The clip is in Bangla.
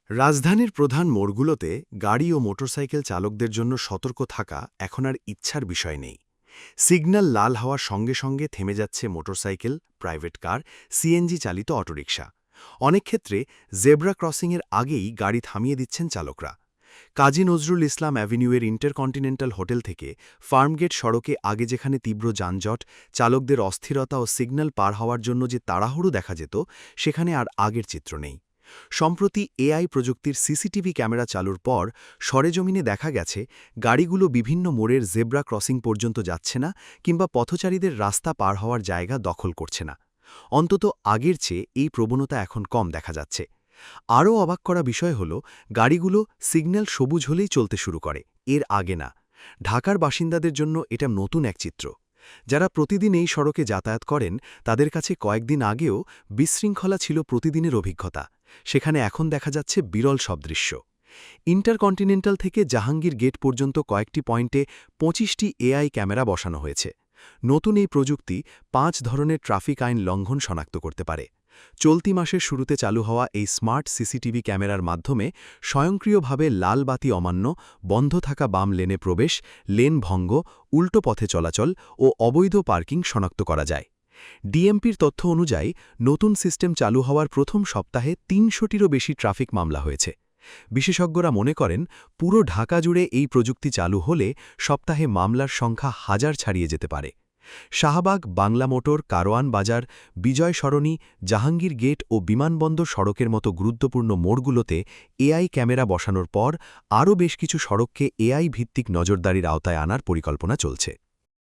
রাজধানীর প্রধান মোড়গুলোতে গাড়ি ও মোটরসাইকেল চালকদের জন্য সতর্ক থাকা এখন আর ইচ্ছার বিষয় নেই। সিগন্যাল লাল হওয়ার সঙ্গে সঙ্গে থেমে যাচ্ছে মোটরসাইকেল, প্রাইভেট কার, সিএনজি চালিত অটোরিকশা। অনেক ক্ষেত্রে জেব্রা ক্রসিংয়ের আগেই গাড়ি থামিয়ে দিচ্ছেন চালকরা। কাজী নজরুল ইসলাম অ্যাভিনিউয়ের ইন্টারকন্টিনেন্টাল হোটেল থেকে ফার্মগেট সড়কে আগে যেখানে তীব্র যানজট, চালকদের অস্থিরতা ও সিগন্যাল পার হওয়ার জন্য যে তাড়াহুড়ো দেখা যেত, সেখানে আর আগের চিত্র নেই। সম্প্রতি এআই প্রযুক্তির সিসিটিভি ক্যামেরা চালুর পর সরেজমিনে দেখা গেছে গাড়িগুলো বিভিন্ন মোড়ের জেব্রা ক্রসিং পর্যন্ত যাচ্ছে না কিংবা পথচারীদের রাস্তা পার হওয়ার জায়গা দখল করছে না। অন্তত আগের চেয়ে এই প্রবণতা এখন কম দেখা যাচ্ছে। আরও অবাক করা বিষয় হল, গাড়িগুলো সিগন্যাল সবুজ হলেই চলতে শুরু করে, এর আগে না। ঢাকার বাসিন্দাদের জন্য এটা নতুন এক চিত্র। যারা প্রতিদিন এই সড়কে যাতায়াত করেন, তাদের কাছে কয়েকদিন আগেও বিশৃঙ্খলা ছিল প্রতিদিনের অভিজ্ঞতা। সেখানে এখন দেখা যাচ্ছে বিরল সব দৃশ্য। ইন্টারকন্টিনেন্টাল থেকে জাহাঙ্গীর গেট পর্যন্ত কয়েকটি পয়েন্টে ২৫টি এআই ক্যামেরা বসানো হয়েছে। নতুন এই প্রযুক্তি ৫ ধরনের ট্রাফিক আইন লঙ্ঘন শনাক্ত করতে পারে। চলতি মাসের শুরুতে চালু হওয়া এই স্মার্ট সিসিটিভি ক্যামেরার মাধ্যমে স্বয়ংক্রিয়ভাবে লাল বাতি অমান্য, বন্ধ থাকা বাম লেনে প্রবেশ, লেন ভঙ্গ, উল্টো পথে চলাচল ও অবৈধ পার্কিং শনাক্ত করা যায়। ডিএমপির তথ্য অনুযায়ী নতুন সিস্টেম চালু হওয়ার প্রথম সপ্তাহে ৩০০টিরও বেশি ট্রাফিক মামলা হয়েছে। বিশেষজ্ঞরা মনে করেন, পুরো ঢাকা জুড়ে এই প্রযুক্তি চালু হলে সপ্তাহে মামলার সংখ্যা হাজার ছাড়িয়ে যেতে পারে। শাহবাগ, বাংলা মোটর, কারওয়ান বাজার, বিজয় সরণি, জাহাঙ্গীর গেট ও বিমানবন্দর সড়কের মতো গুরুত্বপূর্ণ মোড়গুলোতে এআই ক্যামেরা বসানোর পর আরও বেশ কিছু সড়ককে এআই ভিত্তিক নজরদারির আওতায় আনার পরিকল্পনা চলছে।